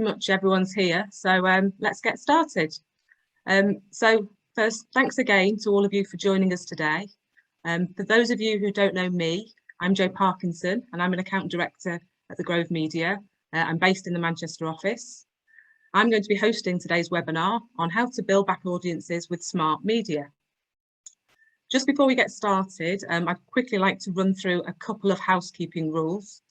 much everyone's here, so let's get started. So first, thanks again to all of you for joining us today. For those of you who don't know me, I'm Jo Parkinson and I'm an account director at the Grove Media. I'm based in the Manchester office. I'm going to be hosting today's webinar on how to build back audiences with smart media. Just before we get started, I'd quickly like to run through a couple of housekeeping rules.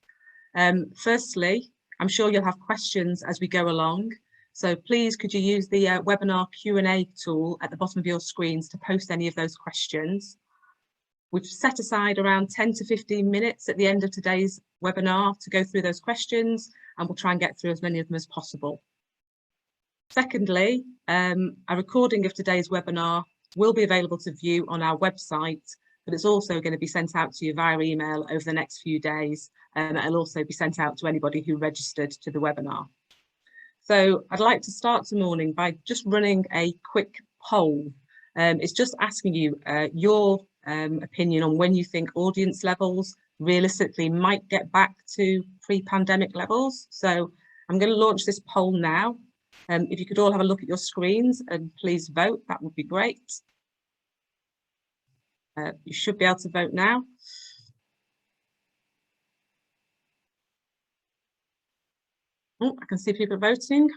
Firstly, I'm sure you'll have questions as we go along, so please could you use the webinar Q&A tool at the bottom of your screens to post any of those questions. We've set aside around 10 to 15 minutes at the end of today's webinar to go through those questions, and we'll try and get through as many of them as possible. Secondly, a recording of today's webinar will be available to view on our website, but it's also going to be sent out to you via email over the next few days, and it'll also be sent out to anybody who registered to the webinar. So I'd like to start the morning by just running a quick poll. It's just asking you your opinion on when you think audience levels realistically might get back to pre-pandemic levels. So I'm going to launch this poll now. If you could all have a look at your screens and please vote, that would be great. You should be able to vote now. Oh, I can see people voting.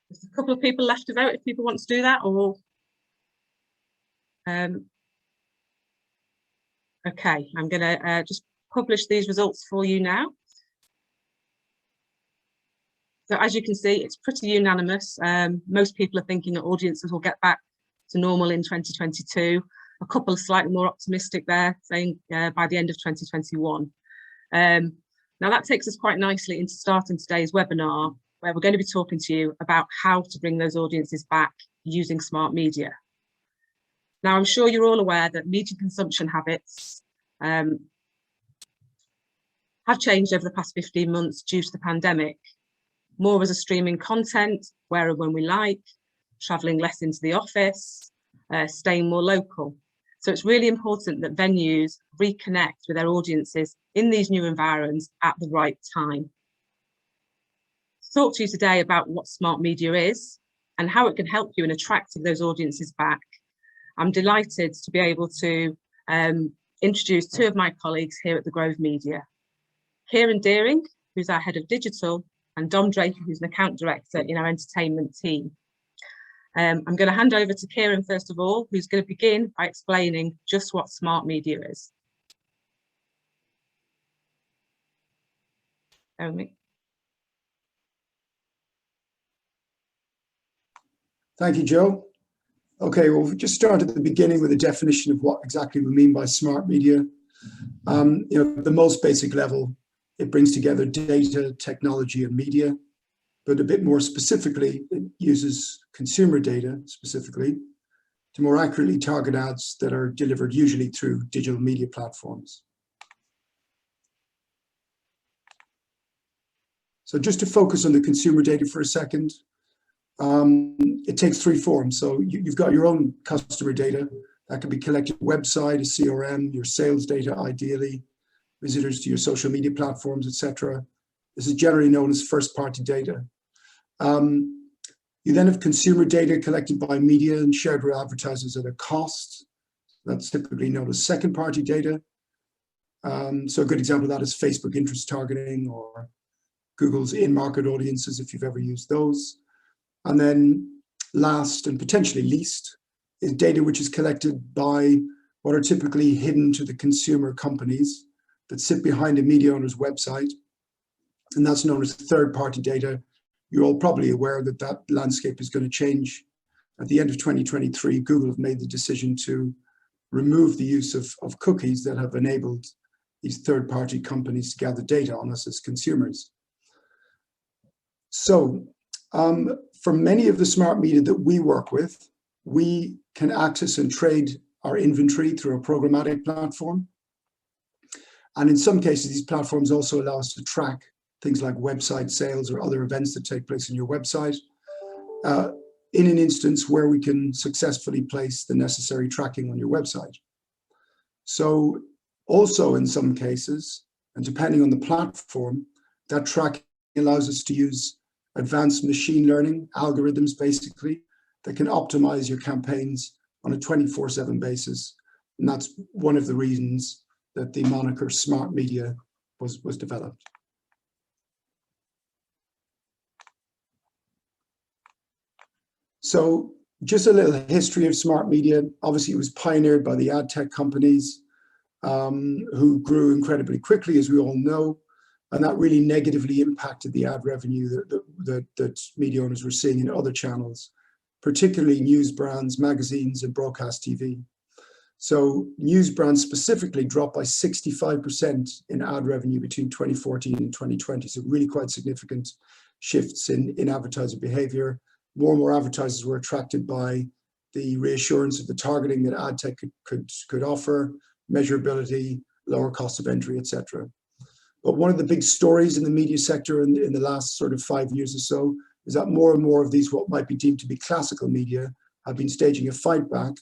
There's a couple of people left to vote if people want to do that, or okay, I'm going to just publish these results for you now. So as you can see, it's pretty unanimous. Most people are thinking that audiences will get back to normal in 2022. A couple are slightly more optimistic there, saying by the end of 2021. Now that takes us quite nicely into starting today's webinar, where we're going to be talking to you about how to bring those audiences back using smart media. Now, I'm sure you're all aware that media consumption habits have changed over the past 15 months due to the pandemic. More as a streaming content, where and when we like, travelling less into the office, staying more local. So it's really important that venues reconnect with their audiences in these new environments at the right time. To talk to you today about what smart media is and how it can help you in attracting those audiences back, I'm delighted to be able to introduce two of my colleagues here at the Grove Media. Kieran Deering, who's our head of digital, and Dom Draper, who's an account director in our entertainment team. I'm going to hand over to Kieran first of all, who's going to begin by explaining just what smart media is. Thank you, Jo. Okay, well, we'll just start at the beginning with a definition of what exactly we mean by smart media. At the most basic level, it brings together data, technology, and media, but a bit more specifically, it uses consumer data specifically to more accurately target ads that are delivered usually through digital media platforms. So just to focus on the consumer data for a second, it takes three forms. So you've got your own customer data that can be collected on a website, a CRM, your sales data ideally, visitors to your social media platforms, etc. This is generally known as first-party data. You then have consumer data collected by media and shared with advertisers at a cost. That's typically known as second-party data. So a good example of that is Facebook interest targeting or Google's in-market audiences, if you've ever used those. And then last and potentially least is data which is collected by what are typically hidden to the consumer companies that sit behind a media owner's website. And that's known as third-party data. You're all probably aware that that landscape is going to change. At the end of 2023, Google have made the decision to remove the use of cookies that have enabled these third-party companies to gather data on us as consumers. So, for many of the smart media that we work with, we can access and trade our inventory through a programmatic platform. And in some cases, these platforms also allow us to track things like website sales or other events that take place on your website. in an instance where we can successfully place the necessary tracking on your website. So also in some cases, and depending on the platform, that tracking allows us to use advanced machine learning algorithms, basically, that can optimize your campaigns on a 24/7 basis. And that's one of the reasons that the moniker smart media was developed. So just a little history of smart media. Obviously, it was pioneered by the ad tech companies who grew incredibly quickly, as we all know, and that really negatively impacted the ad revenue that media owners were seeing in other channels, particularly news brands, magazines, and broadcast TV. So news brands specifically dropped by 65% in ad revenue between 2014 and 2020. So really quite significant shifts in advertiser behavior. More and more advertisers were attracted by the reassurance of the targeting that ad tech could offer, measurability, lower cost of entry, etc. But one of the big stories in the media sector in the last sort of 5 years or so is that more and more of these, what might be deemed to be classical media, have been staging a fight back.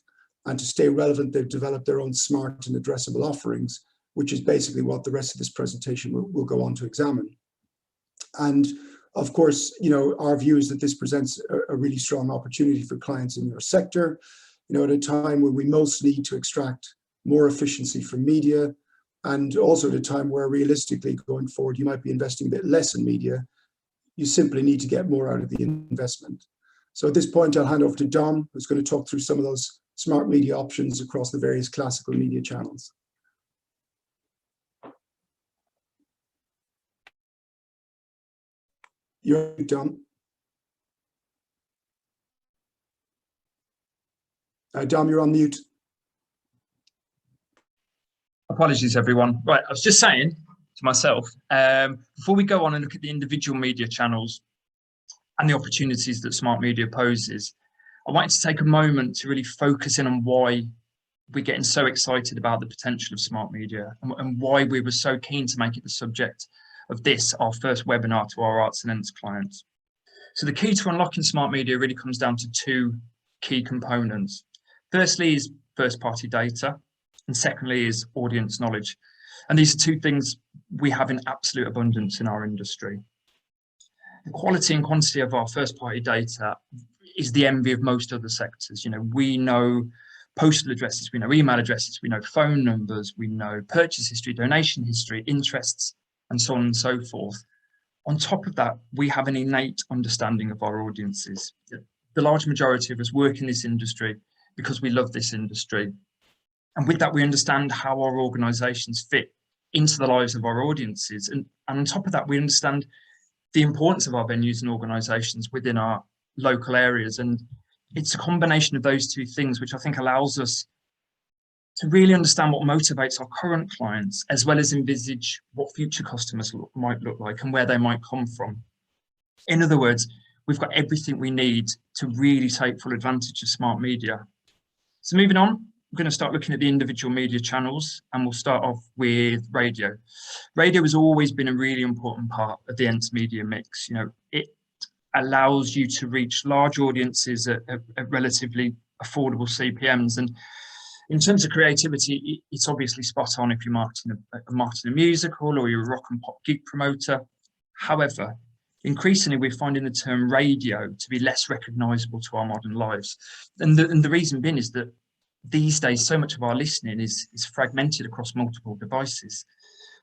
And to stay relevant, they've developed their own smart and addressable offerings, which is basically what the rest of this presentation will go on to examine. And of course, our view is that this presents a really strong opportunity for clients in your sector, at a time when we most need to extract more efficiency from media, and also at a time where realistically going forward, you might be investing a bit less in media. You simply need to get more out of the investment. So at this point, I'll hand over to Dom, who's going to talk through some of those smart media options across the various classical media channels. You're Dom. Dom, you're on mute. Apologies, everyone. Right, I was just saying to myself, before we go on and look at the individual media channels and the opportunities that smart media poses, I wanted to take a moment to really focus in on why we're getting so excited about the potential of smart media and why we were so keen to make it the subject of this, our first webinar to our arts and ents clients. So the key to unlocking smart media really comes down to two key components. Firstly is first-party data, and secondly is audience knowledge. And these are two things we have in absolute abundance in our industry. The quality and quantity of our first-party data is the envy of most other sectors. We know postal addresses, we know email addresses, we know phone numbers, we know purchase history, donation history, interests, and so on and so forth. On top of that, we have an innate understanding of our audiences. The large majority of us work in this industry because we love this industry. And with that, we understand how our organisations fit into the lives of our audiences. And on top of that, we understand the importance of our venues and organisations within our local areas. And it's a combination of those two things, which I think allows us to really understand what motivates our current clients, as well as envisage what future customers might look like and where they might come from. In other words, we've got everything we need to really take full advantage of smart media. So moving on, we're going to start looking at the individual media channels, and we'll start off with radio. Radio has always been a really important part of the ents media mix. It allows you to reach large audiences at relatively affordable CPMs. And in terms of creativity, it's obviously spot on if you're marketing a musical or you're a rock and pop gig promoter. However, increasingly we're finding the term radio to be less recognisable to our modern lives. And the reason being is that these days, so much of our listening is fragmented across multiple devices.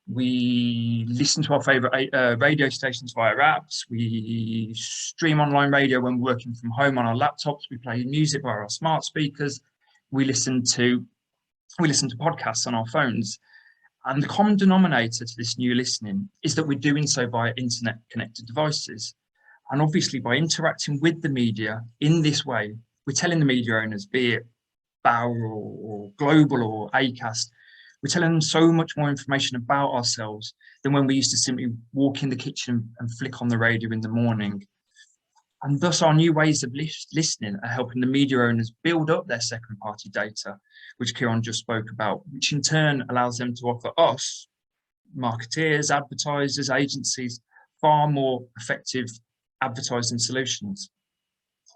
We listen to our favourite radio stations via apps. We stream online radio when we're working from home on our laptops. We play music via our smart speakers. We listen to podcasts on our phones. And the common denominator to this new listening is that we're doing so via internet-connected devices. And obviously, by interacting with the media in this way, we're telling the media owners, be it Bauer or Global or Acast, we're telling them so much more information about ourselves than when we used to simply walk in the kitchen and flick on the radio in the morning. And thus our new ways of listening are helping the media owners build up their second-party data, which Kieran just spoke about, which in turn allows them to offer us, marketeers, advertisers, agencies, far more effective advertising solutions.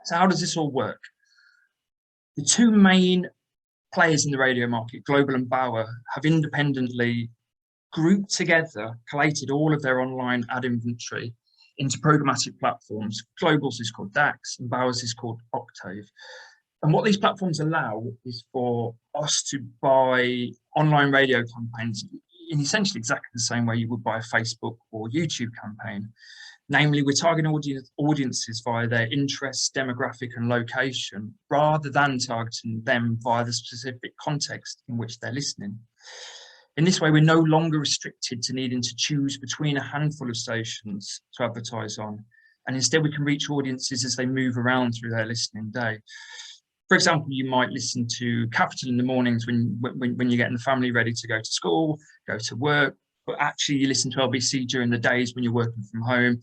So how does this all work? The two main players in the radio market, Global and Bauer, have independently grouped together, collated all of their online ad inventory into programmatic platforms. Global's is called DAX and Bauer's is called Octave. And what these platforms allow is for us to buy online radio campaigns in essentially exactly the same way you would buy a Facebook or YouTube campaign. Namely, we're targeting audiences via their interests, demographic and location, rather than targeting them via the specific context in which they're listening. In this way, we're no longer restricted to needing to choose between a handful of stations to advertise on, and instead we can reach audiences as they move around through their listening day. For example, you might listen to Capital in the mornings when you're getting the family ready to go to school, go to work, but actually you listen to LBC during the days when you're working from home.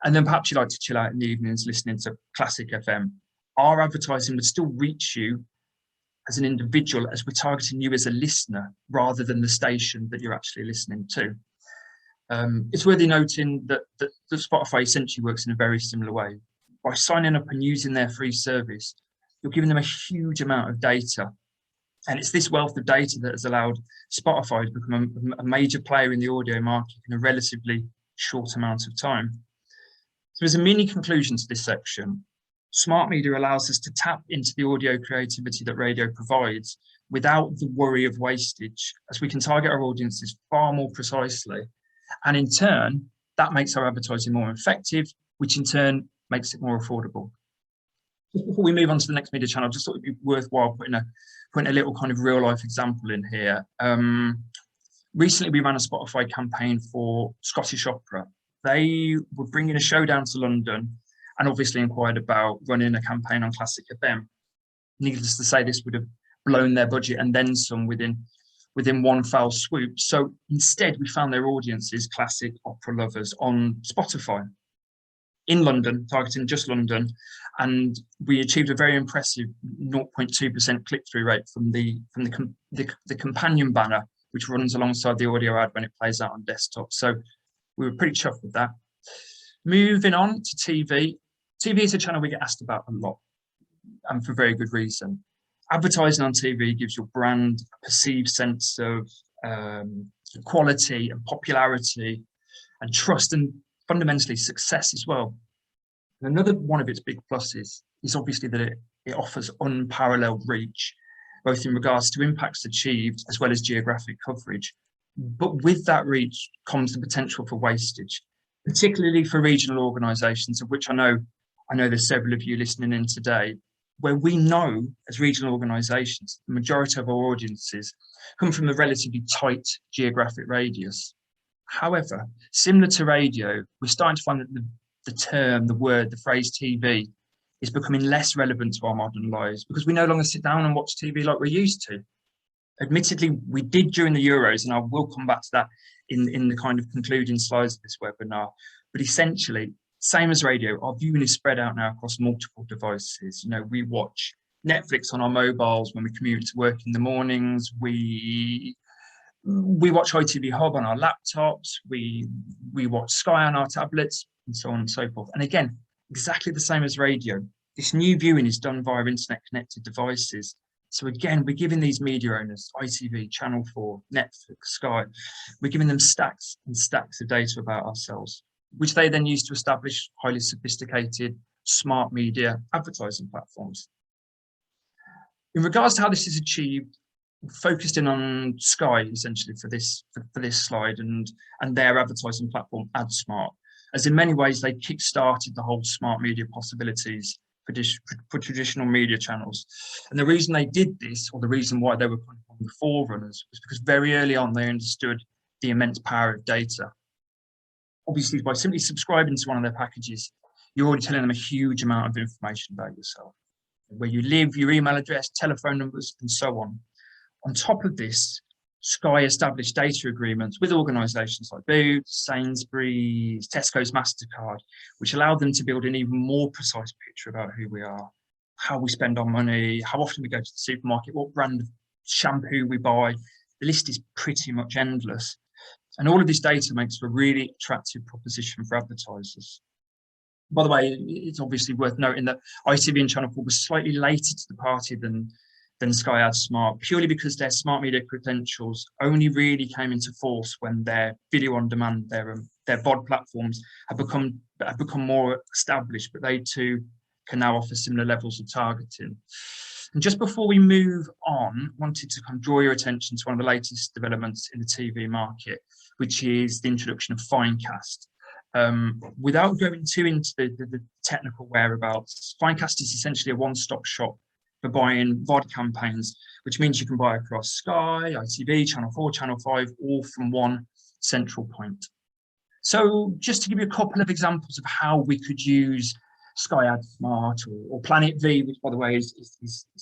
And then perhaps you like to chill out in the evenings listening to Classic FM. Our advertising would still reach you as an individual as we're targeting you as a listener rather than the station that you're actually listening to. It's worthy noting that Spotify essentially works in a very similar way. By signing up and using their free service, you're giving them a huge amount of data. And it's this wealth of data that has allowed Spotify to become a major player in the audio market in a relatively short amount of time. So as a mini conclusion to this section, smart media allows us to tap into the audio creativity that radio provides without the worry of wastage, as we can target our audiences far more precisely. And in turn, that makes our advertising more effective, which in turn makes it more affordable. Just before we move on to the next media channel, I just thought it'd be worthwhile putting a little kind of real life example in here. Recently, we ran a Spotify campaign for Scottish Opera. They were bringing a show down to London and obviously inquired about running a campaign on Classic FM. Needless to say, this would have blown their budget and then some within one foul swoop. So instead, we found their audiences, classic opera lovers, on Spotify in London, targeting just London, and we achieved a very impressive 0.2% click-through rate from the companion banner, which runs alongside the audio ad when it plays out on desktop. So we were pretty chuffed with that. Moving on to TV. TV is a channel we get asked about a lot, and for very good reason. Advertising on TV gives your brand a perceived sense of quality and popularity and trust, and fundamentally success as well. And another one of its big pluses is obviously that it offers unparalleled reach, both in regards to impacts achieved as well as geographic coverage. But with that reach comes the potential for wastage, particularly for regional organisations, of which I know there's several of you listening in today, where we know as regional organisations, the majority of our audiences come from a relatively tight geographic radius. However, similar to radio, we're starting to find that the term, the word, the phrase TV is becoming less relevant to our modern lives because we no longer sit down and watch TV like we're used to. Admittedly, we did during the Euros, and I will come back to that in the kind of concluding slides of this webinar. But essentially, same as radio, our viewing is spread out now across multiple devices. You know, we watch Netflix on our mobiles when we commute to work in the mornings. We watch ITV Hub on our laptops, we watch Sky on our tablets, and so on and so forth. And again, exactly the same as radio. This new viewing is done via internet-connected devices. So again, we're giving these media owners, ITV, Channel 4, Netflix, Sky, we're giving them stacks and stacks of data about ourselves, which they then use to establish highly sophisticated, smart media advertising platforms. In regards to how this is achieved, focused in on Sky essentially for this slide and their advertising platform AdSmart, as in many ways they kick-started the whole smart media possibilities for traditional media channels. And the reason they did this, or the reason why they were kind of on the forerunners, was because very early on they understood the immense power of data. Obviously, by simply subscribing to one of their packages, you're already telling them a huge amount of information about yourself, where you live, your email address, telephone numbers, and so on. On top of this, Sky established data agreements with organisations like Boots, Sainsbury's, Tesco's, MasterCard, which allowed them to build an even more precise picture about who we are, how we spend our money, how often we go to the supermarket, what brand of shampoo we buy. The list is pretty much endless. And all of this data makes for a really attractive proposition for advertisers. By the way, it's obviously worth noting that ITV and Channel 4 were slightly later to the party than Sky Ad Smart, purely because their smart media credentials only really came into force when their video on demand, their VOD platforms have become more established, but they too can now offer similar levels of targeting. And just before we move on, I wanted to kind of draw your attention to one of the latest developments in the TV market, which is the introduction of Finecast. Without going too into the technical whereabouts, Finecast is essentially a one-stop shop for buying VOD campaigns, which means you can buy across Sky, ITV, Channel 4, Channel 5, all from one central point. So just to give you a couple of examples of how we could use Sky Ad Smart or Planet V, which by the way is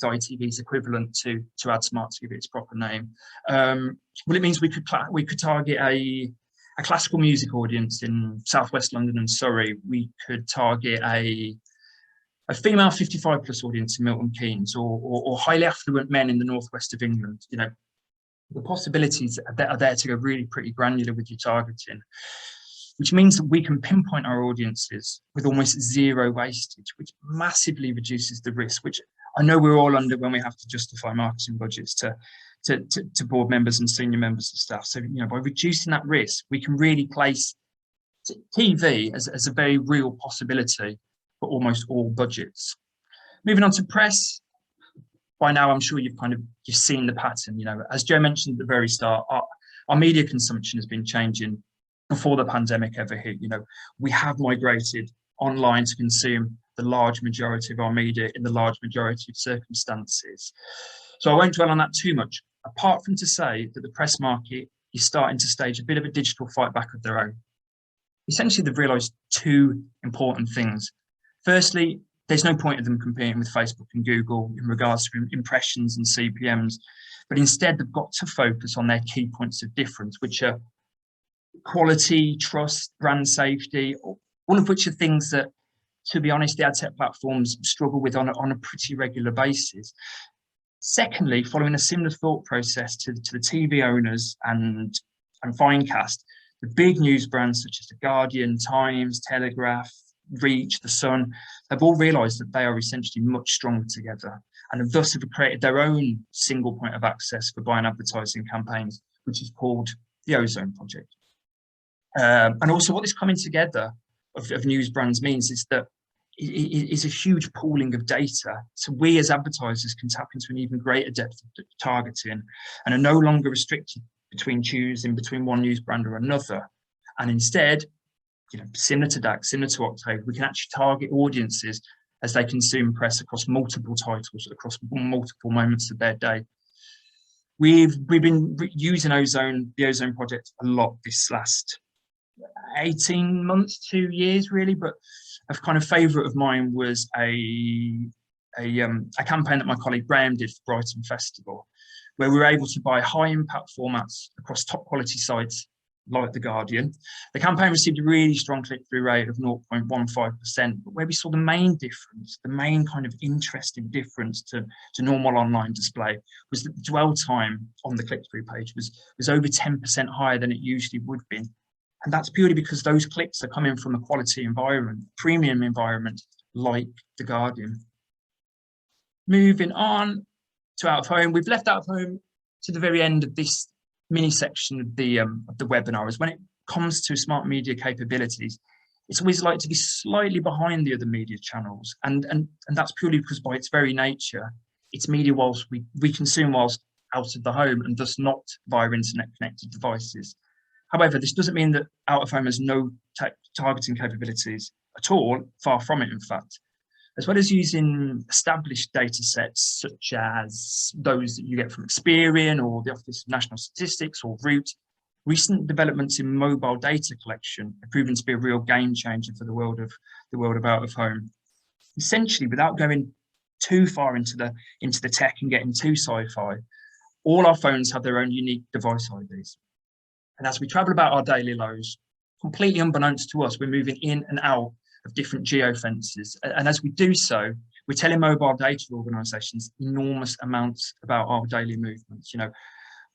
ITV's equivalent to Ad Smart, to give it its proper name. Well, it means we could target a classical music audience in Southwest London and Surrey. We could target a female 55+ audience in Milton Keynes, or highly affluent men in the northwest of England. You know, the possibilities are there to go really pretty granular with your targeting, which means that we can pinpoint our audiences with almost zero wastage, which massively reduces the risk, which I know we're all under when we have to justify marketing budgets to board members and senior members of staff. So, you know, by reducing that risk, we can really place TV as a very real possibility for almost all budgets. Moving on to press. By now, I'm sure you've seen the pattern. You know, as Joe mentioned at the very start, our media consumption has been changing before the pandemic ever hit. You know, we have migrated online to consume the large majority of our media in the large majority of circumstances. So I won't dwell on that too much, apart from to say that the press market is starting to stage a bit of a digital fight back of their own. Essentially, they've realised two important things. Firstly, there's no point of them competing with Facebook and Google in regards to impressions and CPMs, but instead they've got to focus on their key points of difference, which are quality, trust, brand safety, all of which are things that, to be honest, the ad tech platforms struggle with on a pretty regular basis. Secondly, following a similar thought process to the TV owners and Finecast, the big news brands such as The Guardian, Times, Telegraph, Reach, The Sun, have all realised that they are essentially much stronger together, and thus have created their own single point of access for buying advertising campaigns, which is called the Ozone Project. And also what this coming together of news brands means is that it is a huge pooling of data. So we as advertisers can tap into an even greater depth of targeting and are no longer restricted between choosing between one news brand or another. And instead, you know, similar to DAX, similar to Octave, we can actually target audiences as they consume press across multiple titles, across multiple moments of their day. We've been using the Ozone Project a lot this last 18 months, 2 years really, but a kind of favourite of mine was a campaign that my colleague Graham did for Brighton Festival, where we were able to buy high impact formats across top quality sites like The Guardian. The campaign received a really strong click-through rate of 0.15%, but where we saw the main difference, the main kind of interesting difference to normal online display, was that the dwell time on the click-through page was over 10% higher than it usually would be. And that's purely because those clicks are coming from a quality environment, premium environment like The Guardian. Moving on to out of home, we've left out of home to the very end of this mini section of the webinar. Is when it comes to smart media capabilities, it's always like to be slightly behind the other media channels, and that's purely because by its very nature, it's media whilst we consume whilst out of the home, and thus not via internet connected devices. However, this doesn't mean that out of home has no targeting capabilities at all, far from it in fact. As well as using established data sets such as those that you get from Experian or the Office of National Statistics or Root, recent developments in mobile data collection have proven to be a real game changer for the world of out of home. Essentially, without going too far into the tech and getting too sci-fi, all our phones have their own unique device IDs. And as we travel about our daily lives, completely unbeknownst to us, we're moving in and out of different geofences. And as we do so, we're telling mobile data organisations enormous amounts about our daily movements. You know,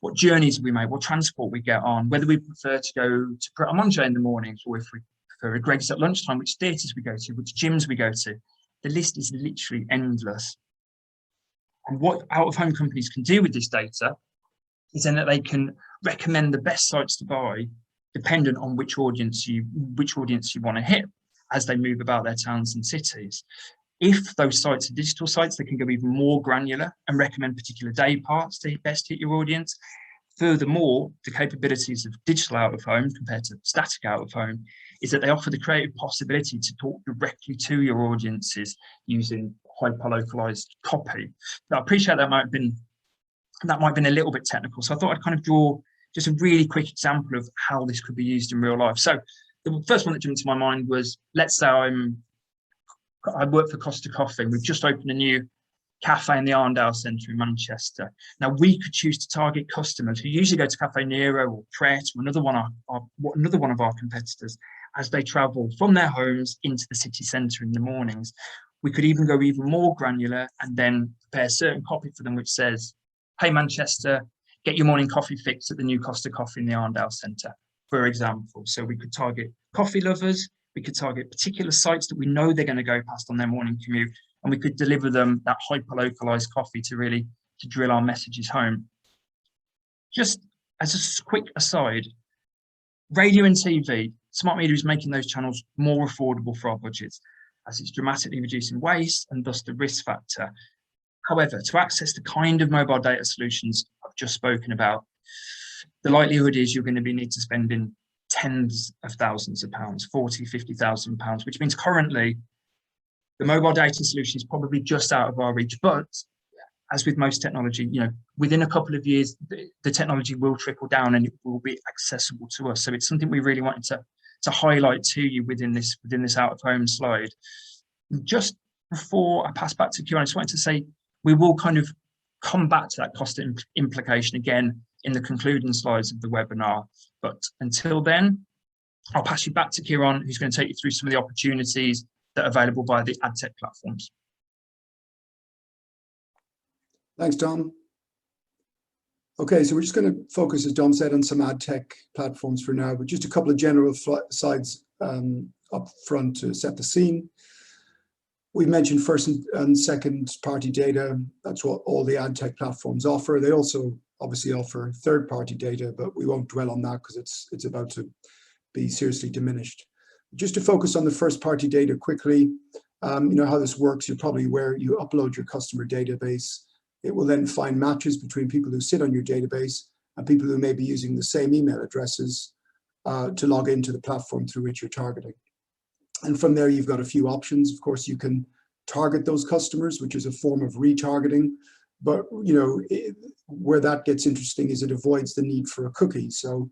what journeys we make, what transport we get on, whether we prefer to go to Pret a Manger in the mornings, or if we prefer a Greggs at lunchtime, which theatres we go to, which gyms we go to. The list is literally endless. And what out-of-home companies can do with this data is then that they can recommend the best sites to buy dependent on which audience you want to hit as they move about their towns and cities. If those sites are digital sites, they can go even more granular and recommend particular day parts to best hit your audience. Furthermore, the capabilities of digital out-of-home compared to static out-of-home is that they offer the creative possibility to talk directly to your audiences using hyper-localized copy. Now, I appreciate that might have been a little bit technical, so I thought I'd kind of draw just a really quick example of how this could be used in real life. So the first one that jumped into my mind was, let's say I work for Costa Coffee. We've just opened a new cafe in the Arndale Centre in Manchester. Now, we could choose to target customers who usually go to Cafe Nero or Pret or another one of our competitors as they travel from their homes into the city centre in the mornings. We could even go even more granular and then prepare certain copy for them which says, "Hey Manchester, get your morning coffee fix at the new Costa Coffee in the Arndale Centre," for example. So we could target coffee lovers, we could target particular sites that we know they're going to go past on their morning commute, and we could deliver them that hyper-localized coffee to drill our messages home. Just as a quick aside, radio and TV, smart media is making those channels more affordable for our budgets, as it's dramatically reducing waste and thus the risk factor. However, to access the kind of mobile data solutions I've just spoken about, the likelihood is you're going to need to spend in tens of thousands of pounds, 40, 50,000 pounds, which means currently the mobile data solution is probably just out of our reach. But as with most technology, within a couple of years, the technology will trickle down and it will be accessible to us. So it's something we really wanted to highlight to you within this out-of-home slide. Just before I pass back to Kieran, I just wanted to say, we will kind of come back to that cost implication again in the concluding slides of the webinar. But until then, I'll pass you back to Kieran, who's going to take you through some of the opportunities that are available via the ad tech platforms. Thanks, Dom. Okay, so we're just going to focus, as Dom said, on some ad tech platforms for now, but just a couple of general sides up front to set the scene. We've mentioned first and second party data. That's what all the ad tech platforms offer. They also obviously offer third party data, but we won't dwell on that because it's about to be seriously diminished. Just to focus on the first party data quickly, you know how this works. You're probably aware you upload your customer database. It will then find matches between people who sit on your database and people who may be using the same email addresses to log into the platform through which you're targeting. And from there, you've got a few options. Of course, you can target those customers, which is a form of retargeting. But where that gets interesting is it avoids the need for a cookie. So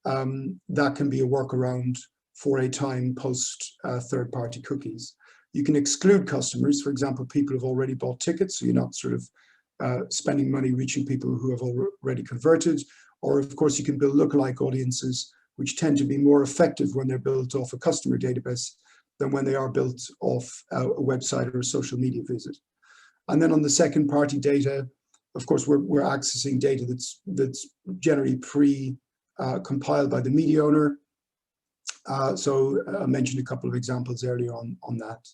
that can be a workaround for a time post third-party cookies. You can exclude customers, for example, people who've already bought tickets, so you're not sort of spending money reaching people who have already converted. Or of course, you can build lookalike audiences, which tend to be more effective when they're built off a customer database than when they are built off a website or a social media visit. And then on the second party data, of course, we're accessing data that's generally compiled by the media owner. So I mentioned a couple of examples earlier on that.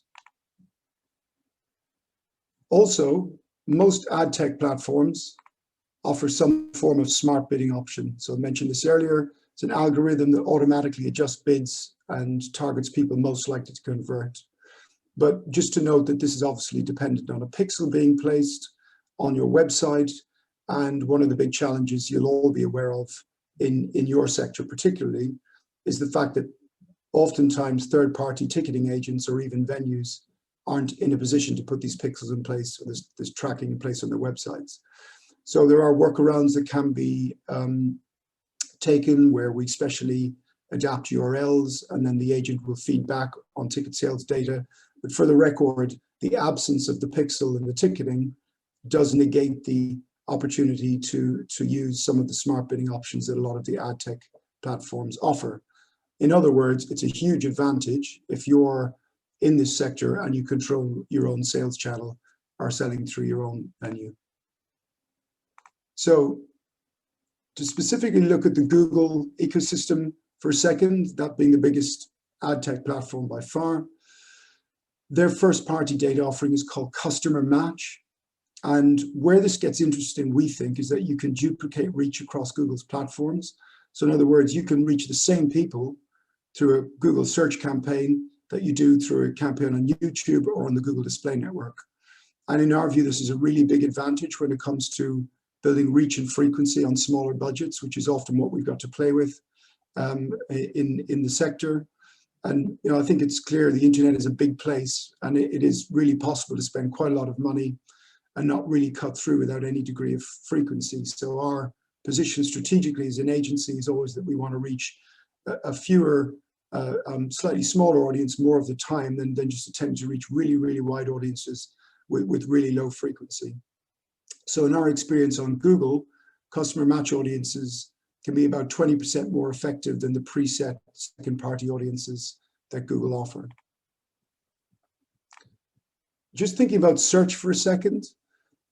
Also, most ad tech platforms offer some form of smart bidding option. So I mentioned this earlier. It's an algorithm that automatically adjusts bids and targets people most likely to convert. But just to note that this is obviously dependent on a pixel being placed on your website. And one of the big challenges you'll all be aware of in your sector particularly is the fact that oftentimes third-party ticketing agents or even venues aren't in a position to put these pixels in place, or this tracking in place on their websites. So there are workarounds that can be taken where we specially adapt URLs and then the agent will feed back on ticket sales data. But for the record, the absence of the pixel in the ticketing does negate the opportunity to use some of the smart bidding options that a lot of the ad tech platforms offer. In other words, it's a huge advantage if you're in this sector and you control your own sales channel or selling through your own venue. So to specifically look at the Google ecosystem for a second, that being the biggest ad tech platform by far. Their first-party data offering is called Customer Match. And where this gets interesting, we think, is that you can duplicate reach across Google's platforms. So in other words, you can reach the same people through a Google search campaign that you do through a campaign on YouTube or on the Google Display Network. And in our view, this is a really big advantage when it comes to building reach and frequency on smaller budgets, which is often what we've got to play with in the sector. And I think it's clear the internet is a big place, and it is really possible to spend quite a lot of money and not really cut through without any degree of frequency. So our position strategically as an agency is always that we want to reach a fewer, slightly smaller audience more of the time than just attempt to reach really, really wide audiences with really low frequency. So in our experience on Google, customer match audiences can be about 20% more effective than the preset second-party audiences that Google offer. Just thinking about search for a second,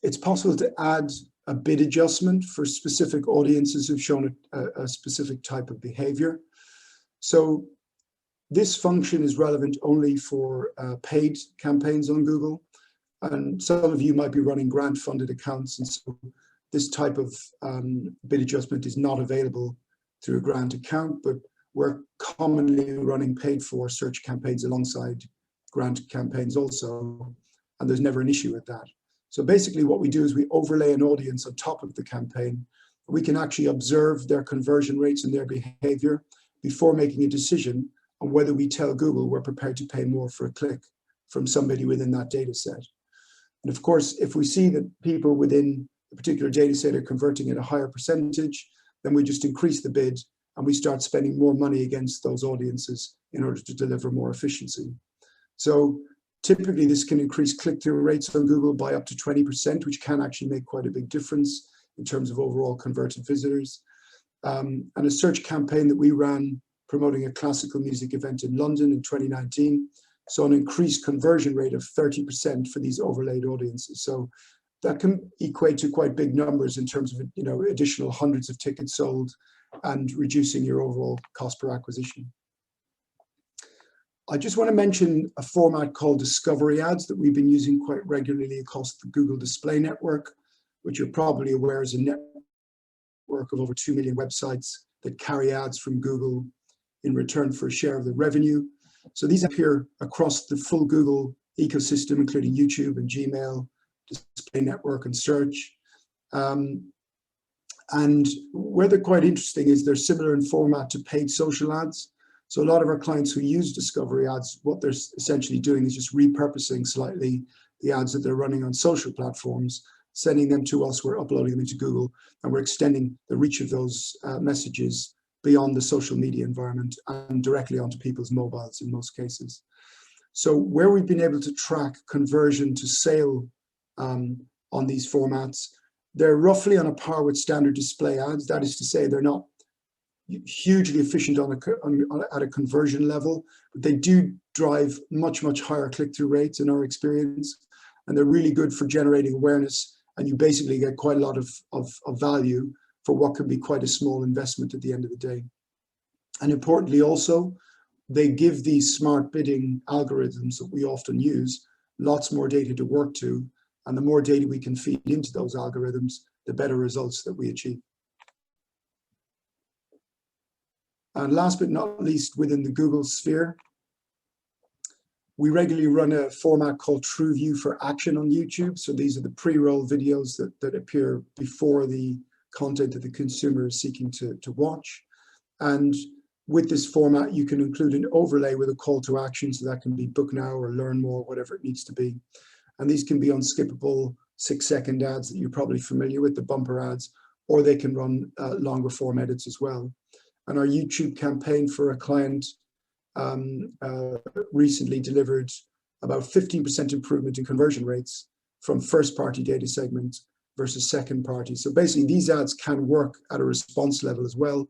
it's possible to add a bid adjustment for specific audiences who've shown a specific type of behavior. So this function is relevant only for paid campaigns on Google. And some of you might be running grant-funded accounts, and so this type of bid adjustment is not available through a grant account, but we're commonly running paid-for search campaigns alongside grant campaigns also, and there's never an issue with that. So basically what we do is we overlay an audience on top of the campaign. We can actually observe their conversion rates and their behavior before making a decision on whether we tell Google we're prepared to pay more for a click from somebody within that data set. And of course, if we see that people within a particular data set are converting at a higher percentage, then we just increase the bid and we start spending more money against those audiences in order to deliver more efficiency. So typically this can increase click-through rates on Google by up to 20%, which can actually make quite a big difference in terms of overall converted visitors. And a search campaign that we ran promoting a classical music event in London in 2019 saw an increased conversion rate of 30% for these overlaid audiences. So that can equate to quite big numbers in terms of additional hundreds of tickets sold and reducing your overall cost per acquisition. I just want to mention a format called discovery ads that we've been using quite regularly across the Google Display Network, which you're probably aware is a network of over 2 million websites that carry ads from Google in return for a share of the revenue. So these appear across the full Google ecosystem, including YouTube and Gmail, Display Network and Search. And where they're quite interesting is they're similar in format to paid social ads. So a lot of our clients who use discovery ads, what they're essentially doing is just repurposing slightly the ads that they're running on social platforms, sending them to us, we're uploading them into Google, and we're extending the reach of those messages beyond the social media environment and directly onto people's mobiles in most cases. So where we've been able to track conversion to sale on these formats, they're roughly on a par with standard display ads. That is to say, they're not hugely efficient at a conversion level, but they do drive much, much higher click-through rates in our experience. And they're really good for generating awareness. And you basically get quite a lot of value for what can be quite a small investment at the end of the day. And importantly also, they give these smart bidding algorithms that we often use lots more data to work to. And the more data we can feed into those algorithms, the better results that we achieve. And last but not least, within the Google sphere, we regularly run a format called TrueView for Action on YouTube. So these are the pre-roll videos that appear before the content that the consumer is seeking to watch. And with this format, you can include an overlay with a call to action. So that can be book now or learn more, whatever it needs to be. And these can be unskippable 6-second ads that you're probably familiar with, the bumper ads, or they can run longer form edits as well. And our YouTube campaign for a client recently delivered about 15% improvement in conversion rates from first-party data segments versus second-party. So basically, these ads can work at a response level as well.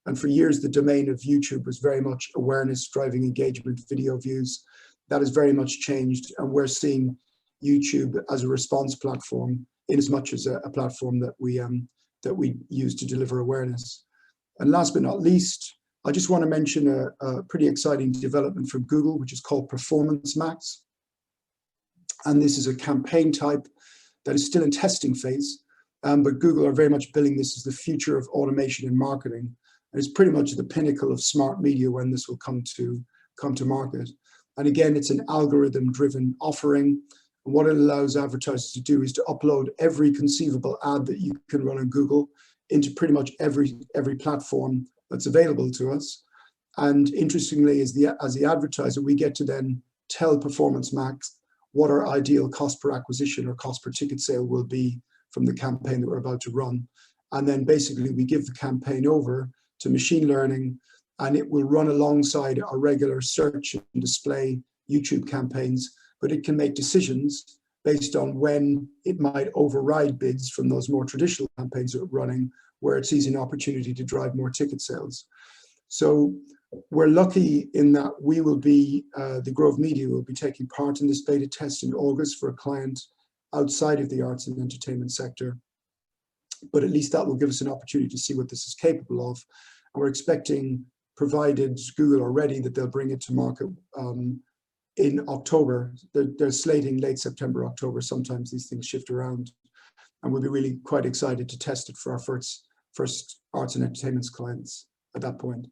And for years, the domain of YouTube was very much awareness, driving engagement, video views. That has very much changed, and we're seeing YouTube as a response platform in as much as a platform that we use to deliver awareness. And last but not least, I just want to mention a pretty exciting development from Google, which is called Performance Max. And this is a campaign type that is still in testing phase, but Google are very much billing this as the future of automation in marketing. And it's pretty much the pinnacle of smart media when this will come to market. And again, it's an algorithm-driven offering. And what it allows advertisers to do is to upload every conceivable ad that you can run on Google into pretty much every platform that's available to us. And interestingly, as the advertiser, we get to then tell Performance Max what our ideal cost per acquisition or cost per ticket sale will be from the campaign that we're about to run. And then basically we give the campaign over to machine learning, and it will run alongside our regular search and display YouTube campaigns, but it can make decisions based on when it might override bids from those more traditional campaigns that we're running, where it sees an opportunity to drive more ticket sales. So we're lucky in that we will be, the Grove Media will be taking part in this beta test in August for a client outside of the arts and entertainment sector. But at least that will give us an opportunity to see what this is capable of. And we're expecting, provided Google are ready, that they'll bring it to market in October. They're slating late September, October. Sometimes these things shift around. And we'll be really quite excited to test it for our first arts and entertainment clients at that point.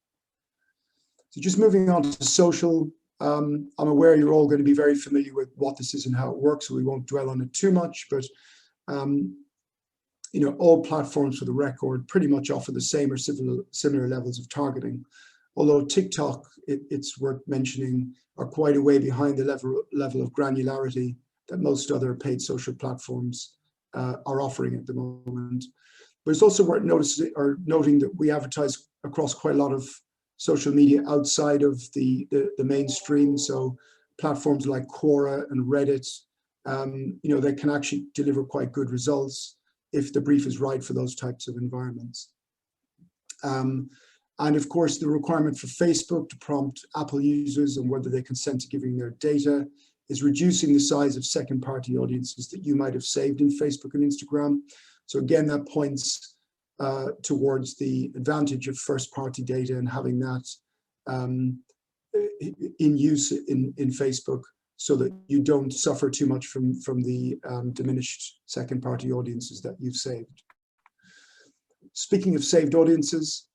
So just moving on to social, I'm aware you're all going to be very familiar with what this is and how it works, so we won't dwell on it too much, but you know, all platforms for the record pretty much offer the same or similar levels of targeting. Although TikTok, it's worth mentioning, are quite a way behind the level of granularity that most other paid social platforms are offering at the moment. But it's also worth noting that we advertise across quite a lot of social media outside of the mainstream. So platforms like Quora and Reddit, you know, they can actually deliver quite good results if the brief is right for those types of environments. And of course, the requirement for Facebook to prompt Apple users on whether they consent to giving their data is reducing the size of second-party audiences that you might have saved in Facebook and Instagram. So again, that points towards the advantage of first-party data and having that in use in Facebook, so that you don't suffer too much from the diminished second-party audiences that you've saved. Speaking of saved audiences,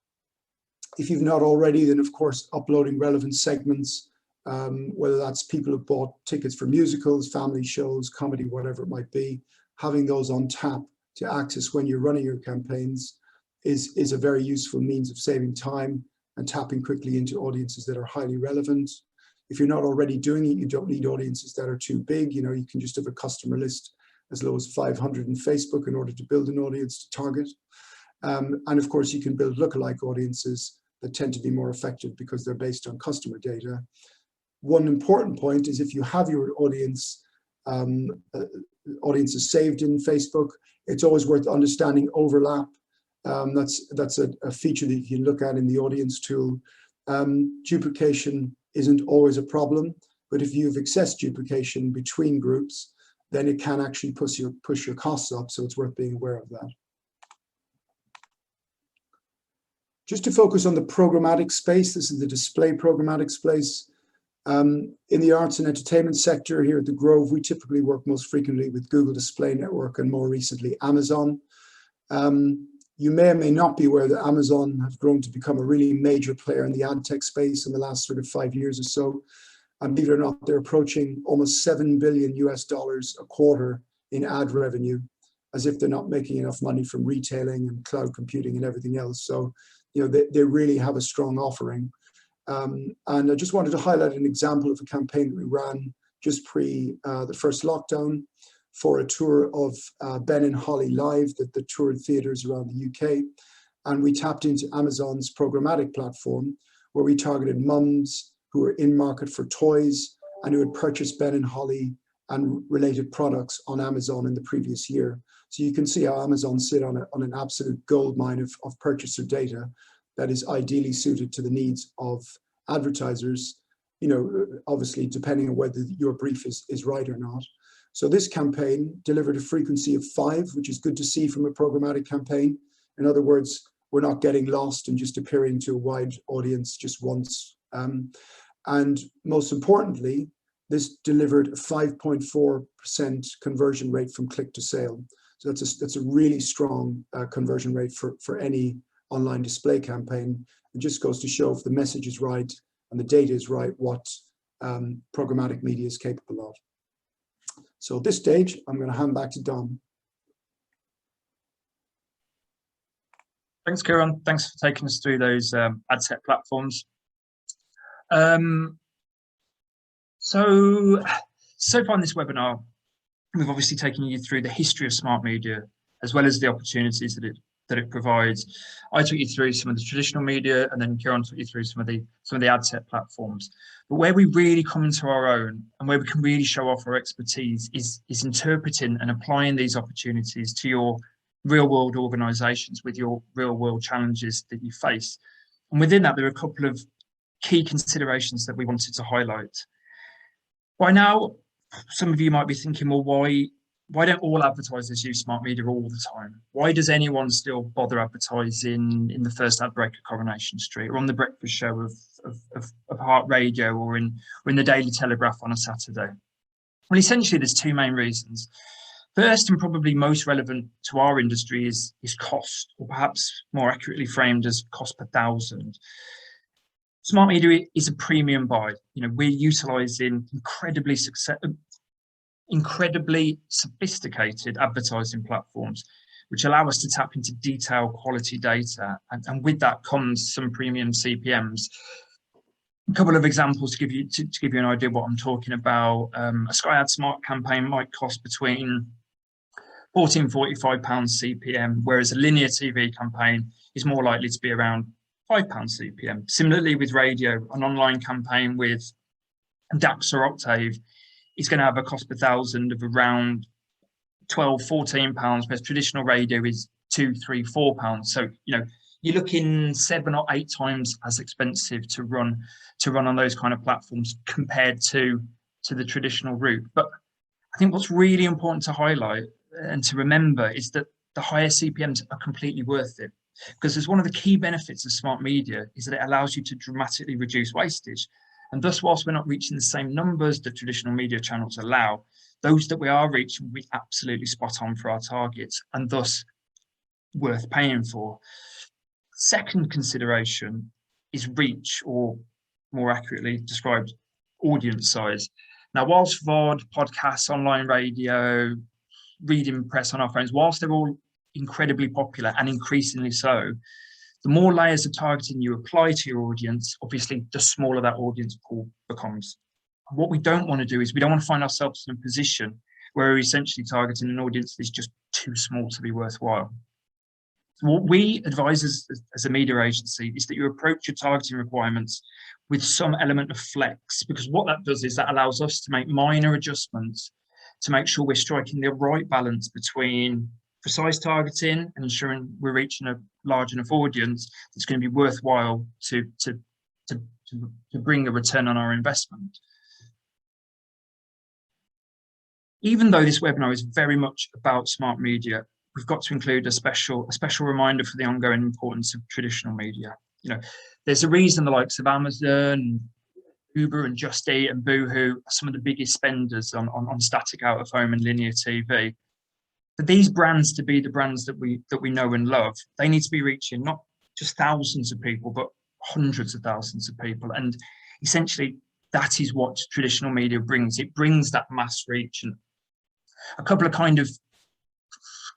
if you've not already, then of course uploading relevant segments, whether that's people who've bought tickets for musicals, family shows, comedy, whatever it might be, having those on tap to access when you're running your campaigns is a very useful means of saving time and tapping quickly into audiences that are highly relevant. If you're not already doing it, you don't need audiences that are too big. You know, you can just have a customer list as low as 500 in Facebook in order to build an audience to target. And of course, you can build lookalike audiences that tend to be more effective because they're based on customer data. One important point is if you have your audiences saved in Facebook, it's always worth understanding overlap. That's a feature that you can look at in the audience tool. Duplication isn't always a problem, but if you've excess duplication between groups, then it can actually push your costs up, so it's worth being aware of that. Just to focus on the programmatic space, this is the display programmatic space. In the arts and entertainment sector here at the Grove, we typically work most frequently with Google Display Network and more recently Amazon. You may or may not be aware that Amazon have grown to become a really major player in the ad tech space in the last sort of 5 years or so. And believe it or not, they're approaching almost $7 billion a quarter in ad revenue, as if they're not making enough money from retailing and cloud computing and everything else. So, you know, they really have a strong offering. And I just wanted to highlight an example of a campaign that we ran just pre the first lockdown for a tour of Ben and Holly Live that toured theatres around the UK. And we tapped into Amazon's programmatic platform, where we targeted mums who were in market for toys and who had purchased Ben and Holly and related products on Amazon in the previous year. So you can see how Amazon sit on an absolute goldmine of purchaser data that is ideally suited to the needs of advertisers, you know, obviously depending on whether your brief is right or not. So this campaign delivered a frequency of 5, which is good to see from a programmatic campaign. In other words, we're not getting lost and just appearing to a wide audience just once. And most importantly, this delivered a 5.4% conversion rate from click to sale. So that's a really strong conversion rate for any online display campaign. It just goes to show if the message is right and the data is right, what programmatic media is capable of. So at this stage, I'm going to hand back to Dom. Thanks, Kieran. Thanks for taking us through those ad tech platforms. So far in this webinar, we've obviously taken you through the history of smart media, as well as the opportunities that it provides. I took you through some of the traditional media, and then Kieran took you through some of the ad tech platforms. But where we really come into our own and where we can really show off our expertise is interpreting and applying these opportunities to your real world organizations with your real world challenges that you face. And within that, there are a couple of key considerations that we wanted to highlight. By now, some of you might be thinking, well, why don't all advertisers use smart media all the time? Why does anyone still bother advertising in the first ad break at Coronation Street, or on the breakfast show of Heart Radio, or in the Daily Telegraph on a Saturday? Well, essentially, there's two main reasons. First, and probably most relevant to our industry, is cost, or perhaps more accurately framed as cost per thousand. Smart media is a premium buy. You know, we're utilising incredibly sophisticated advertising platforms, which allow us to tap into detailed quality data, and with that comes some premium CPMs. A couple of examples to give you an idea of what I'm talking about. A Sky Ad Smart campaign might cost between £40 and £45 CPM, whereas a linear TV campaign is more likely to be around £5 CPM. Similarly with radio, an online campaign with DAX or Octave is going to have a cost per thousand of around £12, £14, whereas traditional radio is £2, £3, £4. So, you know, you're looking 7 or 8 times as expensive to run on those kind of platforms compared to the traditional route. But I think what's really important to highlight and to remember is that the higher CPMs are completely worth it, because there's one of the key benefits of smart media is that it allows you to dramatically reduce wastage. And thus, whilst we're not reaching the same numbers that traditional media channels allow, those that we are reaching will be absolutely spot on for our targets, and thus worth paying for. Second consideration is reach, or more accurately described, audience size. Now, whilst VOD, podcasts, online radio, reading press on our phones, whilst they're all incredibly popular and increasingly so, the more layers of targeting you apply to your audience, obviously, the smaller that audience pool becomes. What we don't want to do is we don't want to find ourselves in a position where we're essentially targeting an audience that is just too small to be worthwhile. So what we advise as a media agency is that you approach your targeting requirements with some element of flex, because what that does is that allows us to make minor adjustments to make sure we're striking the right balance between precise targeting and ensuring we're reaching a large enough audience that's going to be worthwhile to bring a return on our investment. Even though this webinar is very much about smart media, we've got to include a special reminder for the ongoing importance of traditional media. You know, there's a reason the likes of Amazon, Uber and Just Eat and Boohoo are some of the biggest spenders on static out of home and linear TV. For these brands to be the brands that we know and love, they need to be reaching not just thousands of people, but hundreds of thousands of people. And essentially, that is what traditional media brings. It brings that mass reach. And a couple of kind of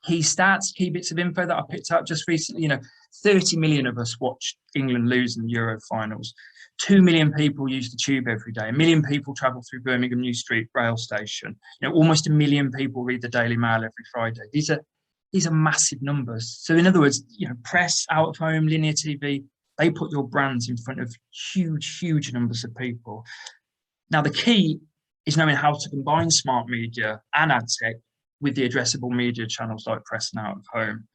key stats, key bits of info that I picked up just recently. You know, 30 million of us watched England lose in the Euro finals. 2 million people use the tube every day. 1 million people travel through Birmingham New Street rail station. You know, almost 1 million people read the Daily Mail every Friday. These are massive numbers. So in other words, you know, press, out of home, linear TV, they put your brands in front of huge numbers of people. Now, the key is knowing how to combine smart media and ad tech with the addressable media channels like press and out of home.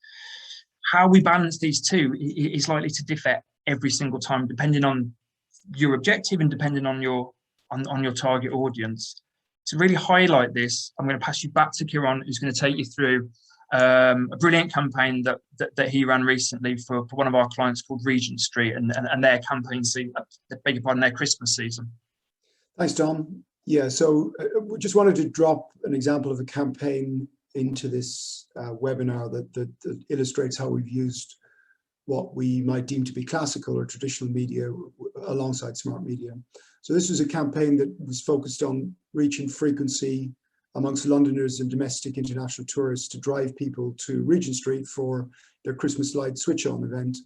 How we balance these two is likely to differ every single time, depending on your objective and depending on your target audience. To really highlight this, I'm going to pass you back to Kieran, who's going to take you through a brilliant campaign that he ran recently for one of our clients called Regent Street and their campaign season, beg your pardon, their Christmas season. Thanks, Tom. Yeah, so we just wanted to drop an example of a campaign into this webinar that illustrates how we've used what we might deem to be classical or traditional media alongside smart media. So this was a campaign that was focused on reach and frequency amongst Londoners and domestic international tourists to drive people to Regent Street for their Christmas light switch on event,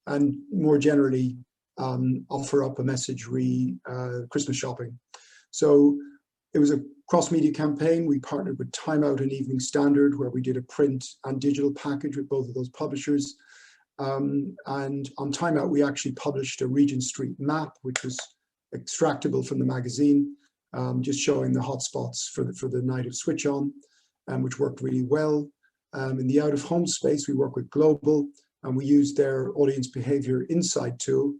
and more generally offer up a message re Christmas shopping. So it was a cross-media campaign. We partnered with Time Out and Evening Standard, where we did a print and digital package with both of those publishers. And on Time Out, we actually published a Regent Street map, which was extractable from the magazine, just showing the hotspots for the night of switch on, which worked really well. In the out-of-home space, we work with Global, and we used their audience behavior insight tool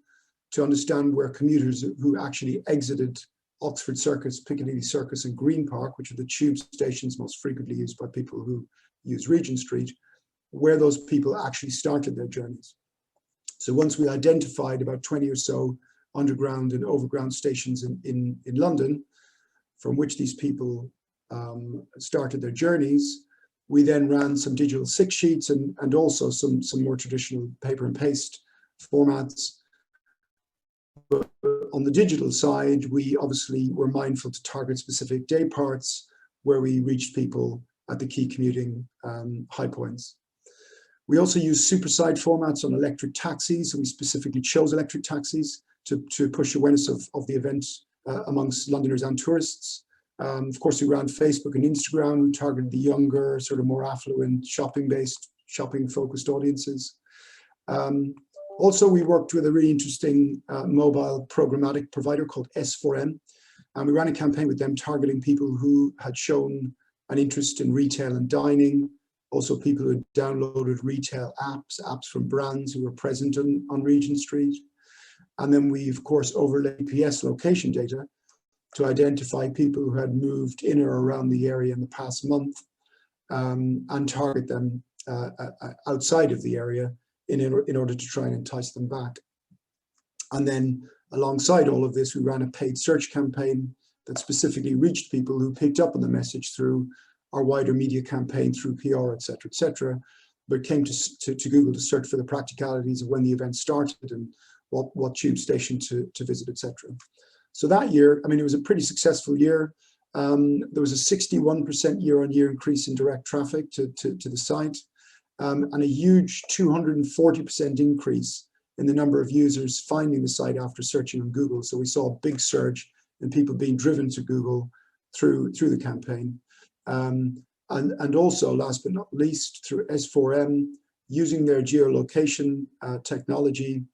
to understand where commuters who actually exited Oxford Circus, Piccadilly Circus and Green Park, which are the tube stations most frequently used by people who use Regent Street, where those people actually started their journeys. So once we identified about 20 or so underground and overground stations in London, from which these people started their journeys, we then ran some digital 6-sheets and also some more traditional paper and paste formats. But on the digital side, we obviously were mindful to target specific day parts where we reached people at the key commuting high points. We also use superside formats on electric taxis. So we specifically chose electric taxis to push awareness of the event amongst Londoners and tourists. Of course, we ran Facebook and Instagram. We targeted the younger, sort of more affluent, shopping-focused audiences. Also, we worked with a really interesting mobile programmatic provider called S4M, and we ran a campaign with them targeting people who had shown an interest in retail and dining, also people who had downloaded retail apps from brands who were present on Regent Street. And then we, of course, overlaid PS location data to identify people who had moved in or around the area in the past month and target them outside of the area in order to try and entice them back. And then alongside all of this, we ran a paid search campaign that specifically reached people who picked up on the message through our wider media campaign, through PR, et cetera, but came to Google to search for the practicalities of when the event started and what tube station to visit, et cetera. So that year, I mean, it was a pretty successful year. There was a 61% year-on-year increase in direct traffic to the site, and a huge 240% increase in the number of users finding the site after searching on Google. So we saw a big surge in people being driven to Google through the campaign. And also, last but not least, through S4M, using their geolocation technology,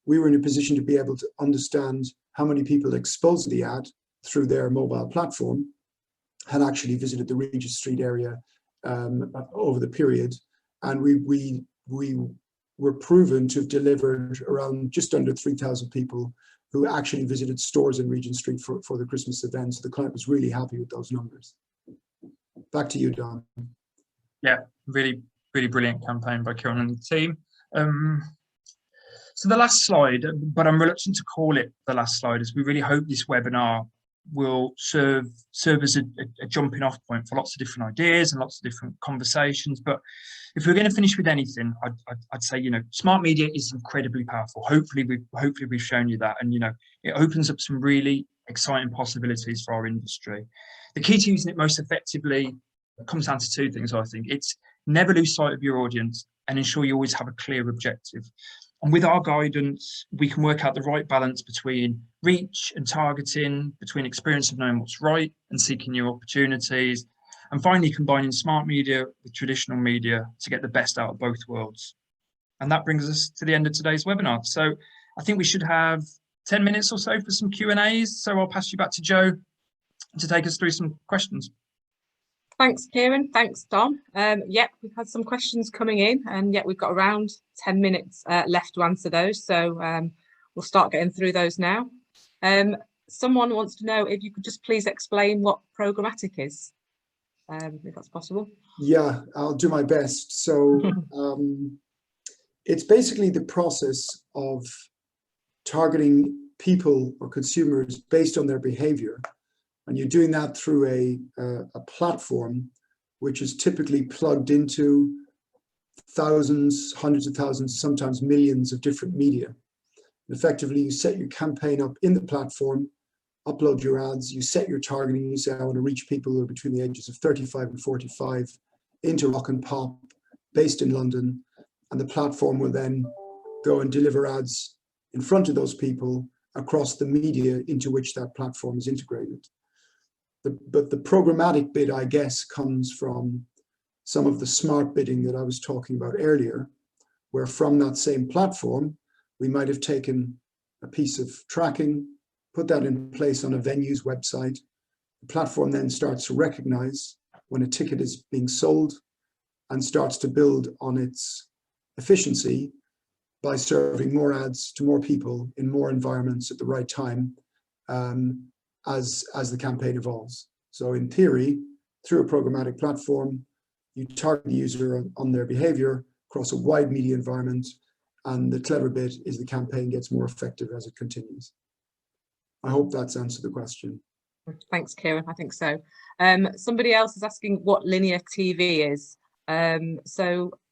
we were in a position to be able to understand how many people exposed to the ad through their mobile platform had actually visited the Regent Street area over the period. And we were proven to have delivered around just under 3,000 people who actually visited stores in Regent Street for the Christmas event. So the client was really happy with those numbers. Back to you, Don. Yeah, really, really brilliant campaign by Kieran and the team. So the last slide, but I'm reluctant to call it the last slide, as we really hope this webinar will serve as a jumping off point for lots of different ideas and lots of different conversations. But if we're going to finish with anything, I'd say, you know, smart media is incredibly powerful. Hopefully we've shown you that, and you know, it opens up some really exciting possibilities for our industry. The key to using it most effectively comes down to two things, I think. It's never lose sight of your audience and ensure you always have a clear objective. And with our guidance, we can work out the right balance between reach and targeting, between experience of knowing what's right and seeking new opportunities, and finally combining smart media with traditional media to get the best out of both worlds. And that brings us to the end of today's webinar. So I think we should have 10 minutes or so for some Q&As. So I'll pass you back to Joe to take us through some questions. Thanks, Kieran. Thanks, Dom. Yep, we've had some questions coming in, and yet we've got around 10 minutes left to answer those. So we'll start getting through those now. Someone wants to know if you could just please explain what programmatic is. if that's possible. Yeah, I'll do my best. So it's basically the process of targeting people or consumers based on their behavior. And you're doing that through a platform which is typically plugged into thousands, hundreds of thousands, sometimes millions of different media. Effectively, you set your campaign up in the platform, upload your ads, you set your targeting, you say, I want to reach people who are between the ages of 35 and 45 into rock and pop, based in London, and the platform will then go and deliver ads in front of those people across the media into which that platform is integrated. But the programmatic bit, I guess, comes from some of the smart bidding that I was talking about earlier, where from that same platform, we might have taken a piece of tracking, put that in place on a venue's website. The platform then starts to recognize when a ticket is being sold and starts to build on its efficiency by serving more ads to more people in more environments at the right time as the campaign evolves. So in theory, through a programmatic platform, you target the user on their behavior across a wide media environment, and the clever bit is the campaign gets more effective as it continues. I hope that's answered the question. Thanks, Kieran. I think so. Somebody else is asking what linear TV is. Linear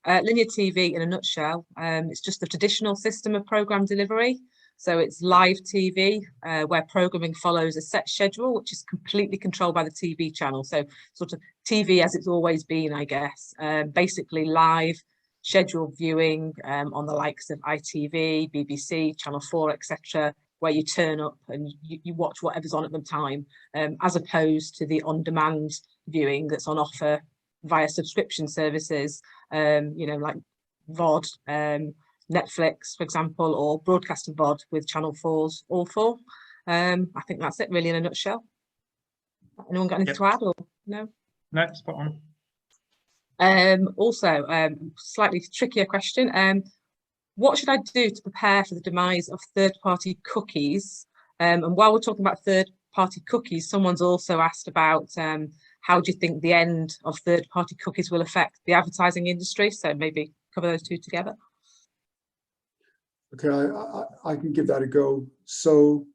TV, in a nutshell, it's just the traditional system of program delivery. So it's live TV, where programming follows a set schedule, which is completely controlled by the TV channel. So sort of TV as it's always been, I guess. Basically live scheduled viewing on the likes of ITV, BBC, Channel 4, etc., where you turn up and you watch whatever's on at the time, as opposed to the on-demand viewing that's on offer via subscription services, like VOD, Netflix, for example, or broadcast and VOD with Channel 4's All 4. I think that's it really in a nutshell. Anyone got anything to add or no? No, spot on. Also, slightly trickier question. What should I do to prepare for the demise of third-party cookies? And while we're talking about third-party cookies, someone's also asked about how do you think the end of third-party cookies will affect the advertising industry? So maybe cover those two together. Okay, I can give that a go. So,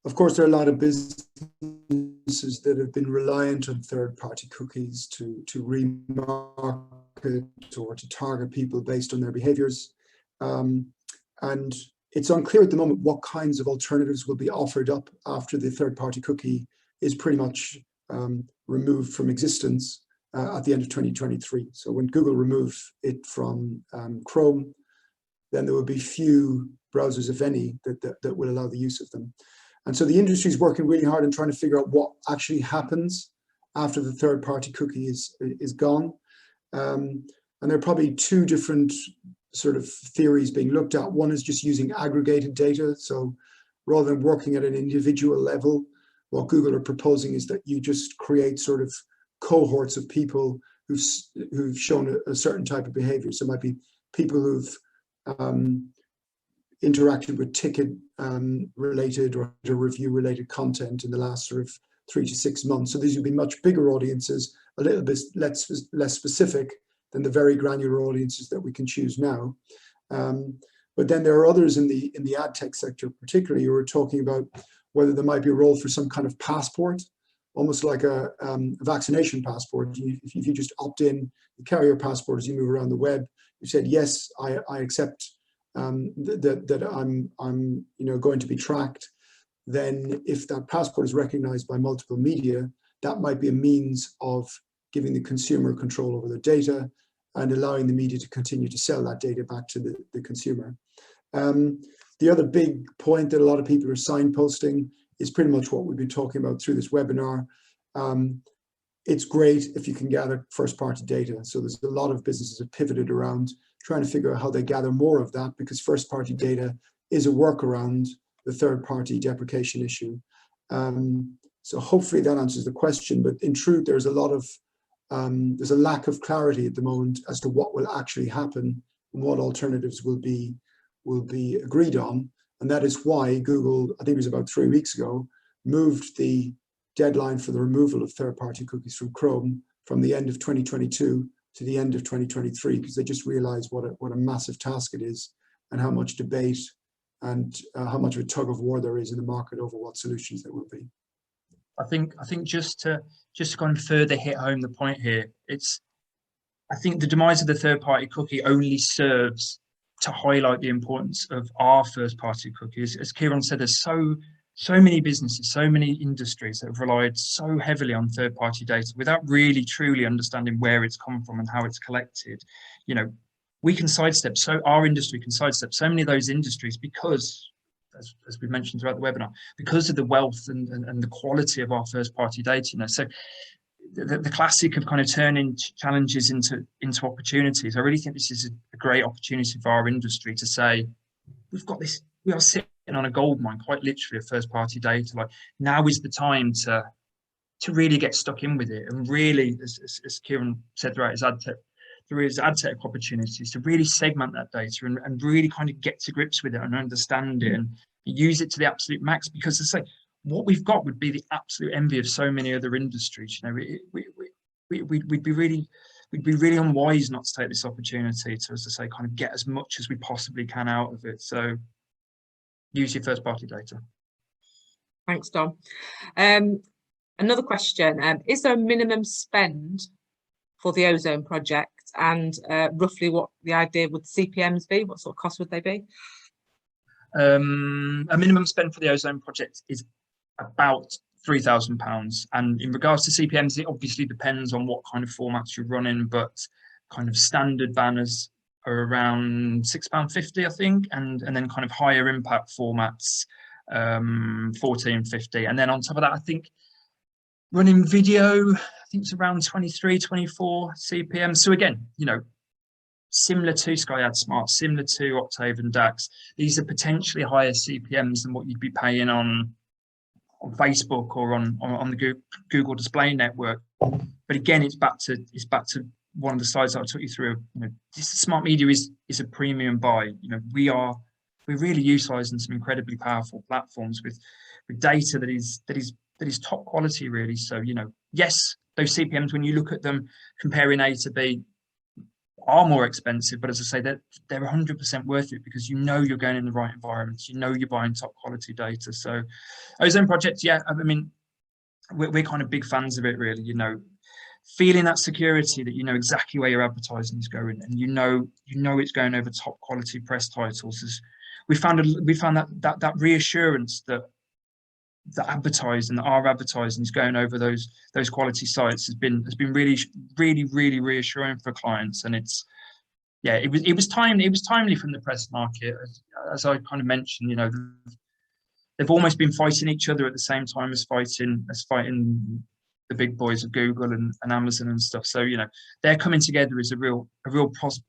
of course, there are a lot of businesses that have been reliant on third-party cookies to remarket or to target people based on their behaviors. And it's unclear at the moment what kinds of alternatives will be offered up after the third-party cookie is pretty much removed from existence at the end of 2023. So when Google remove it from Chrome, then there will be few browsers, if any, that will allow the use of them. And so the industry is working really hard on trying to figure out what actually happens after the third-party cookie is gone. And there are probably two different sort of theories being looked at. One is just using aggregated data. So rather than working at an individual level, what Google are proposing is that you just create sort of cohorts of people who've shown a certain type of behavior. So it might be people who've interacted with ticket related or review related content in the last sort of 3 to 6 months. So these would be much bigger audiences, a little bit less specific than the very granular audiences that we can choose now. But then there are others in the ad tech sector, particularly, who are talking about whether there might be a role for some kind of passport, almost like a vaccination passport. If you just opt in, you carry your passport as you move around the web. You said, yes, I accept that I'm going to be tracked. Then if that passport is recognized by multiple media, that might be a means of giving the consumer control over their data and allowing the media to continue to sell that data back to the consumer. The other big point that a lot of people are signposting is pretty much what we've been talking about through this webinar. It's great if you can gather first-party data. So there's a lot of businesses that pivoted around trying to figure out how they gather more of that, because first-party data is a workaround the third-party deprecation issue. So hopefully that answers the question. But in truth, there's a lack of clarity at the moment as to what will actually happen and what alternatives will be agreed on. And that is why Google, I think it was about 3 weeks ago, moved the deadline for the removal of third-party cookies from Chrome from the end of 2022 to the end of 2023, because they just realize what a massive task it is, and how much debate and how much of a tug of war there is in the market over what solutions there will be. I think just to kind of further hit home the point here, I think the demise of the third-party cookie only serves to highlight the importance of our first-party cookies. As Kieran said, there's so many businesses, so many industries that have relied so heavily on third-party data without really truly understanding where it's come from and how it's collected. You know, we can sidestep, our industry can sidestep so many of those industries because, as we mentioned throughout the webinar, because of the wealth and the quality of our first-party data. You know, so the classic of kind of turning challenges into opportunities. I really think this is a great opportunity for our industry to say, we've got this, we are sitting on a gold mine, quite literally, of first party data. Like, now is the time to really get stuck in with it, and really, as Kieran said throughout his ad tech, there is ad tech opportunities to really segment that data and really kind of get to grips with it and understand it and use it to the absolute max, because as I say, what we've got would be the absolute envy of so many other industries. You know, we'd be really unwise not to take this opportunity to, as I say, kind of get as much as we possibly can out of it. So use your first party data. Thanks, Dom. Another question, is there a minimum spend for the Ozone project, and roughly what the idea would CPMs be? What sort of cost would they be? A minimum spend for the Ozone project is about £3,000, and in regards to CPMs, it obviously depends on what kind of formats you're running, but kind of standard banners are around £6.50, I think, and then kind of higher impact formats, £14.50, and then on top of that, I think running video, I think it's around 23, 24 CPM. So again, you know, similar to Sky Ad Smart, similar to Octave and DAX, these are potentially higher CPMs than what you'd be paying on Facebook or on the Google Display Network. But again, it's back to one of the slides that I took you through. You know, this smart media is a premium buy. You know, we're really utilising some incredibly powerful platforms with data that is top quality, really. So, you know, yes, those CPMs, when you look at them comparing A to B, are more expensive, but as I say, they're 100% worth it, because you know you're going in the right environments, you know you're buying top quality data. So Ozone project, yeah, I mean, we're kind of big fans of it, really. You know, feeling that security that you know exactly where your advertising is going, and you know it's going over top quality press titles. Is we found that reassurance that our advertising is going over those quality sites has been really reassuring for clients. And it's, yeah, it was timely from the press market, as I kind of mentioned. You know, they've almost been fighting each other at the same time as fighting the big boys of Google and Amazon and stuff. So, you know, they're coming together is a real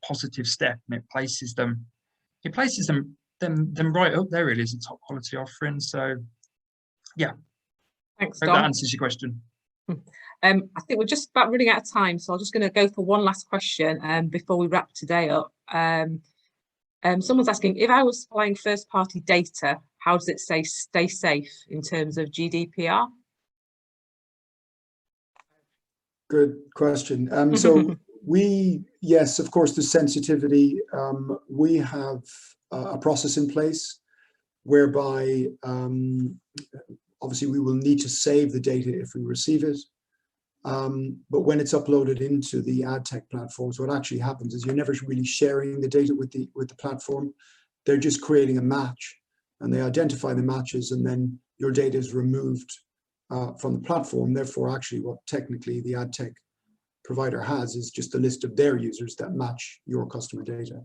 positive step, and it places them right up there, really, as a top quality offering. So yeah, thanks, Dom. Hope that answers your question. I think we're just about running out of time, so I'm just going to go for one last question before we wrap today up. Someone's asking, if I was supplying first-party data, how does it stay safe in terms of GDPR? Good question. So yes, of course, the sensitivity. We have a process in place whereby obviously we will need to save the data if we receive it. But when it's uploaded into the ad tech platforms, what actually happens is you're never really sharing the data with the platform. They're just creating a match, and they identify the matches, and then your data is removed from the platform. Therefore, actually, what technically the ad tech provider has is just a list of their users that match your customer data.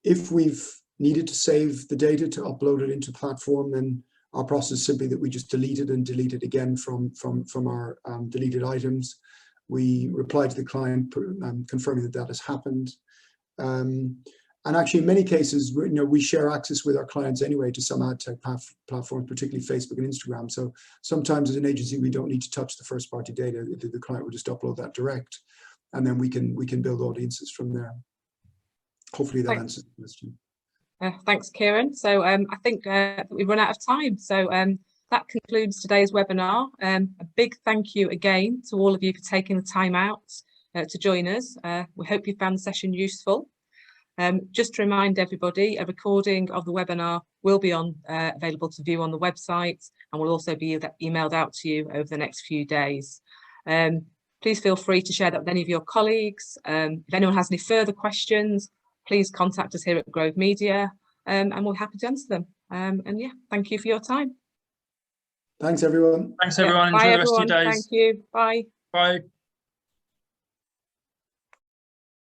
If we've needed to save the data to upload it into platform, then our process is simply that we just delete it and delete it again from our deleted items. We reply to the client confirming that has happened. And actually, in many cases, we share access with our clients anyway to some ad tech platforms, particularly Facebook and Instagram. So sometimes as an agency, we don't need to touch the first party data. The client will just upload that direct, and then we can build audiences from there. Hopefully that answers the question. Thanks, Kieran. So I think we've run out of time. So that concludes today's webinar. A big thank you again to all of you for taking the time out to join us. We hope you found the session useful. Just to remind everybody, a recording of the webinar will be available to view on the website and will also be emailed out to you over the next few days. Please feel free to share that with any of your colleagues. If anyone has any further questions, please contact us here at Grove Media and we're happy to answer them. And yeah, thank you for your time. Thanks, everyone. Thanks, everyone. Bye, Enjoy the rest of your everyone. days. Thank you. Bye. Bye.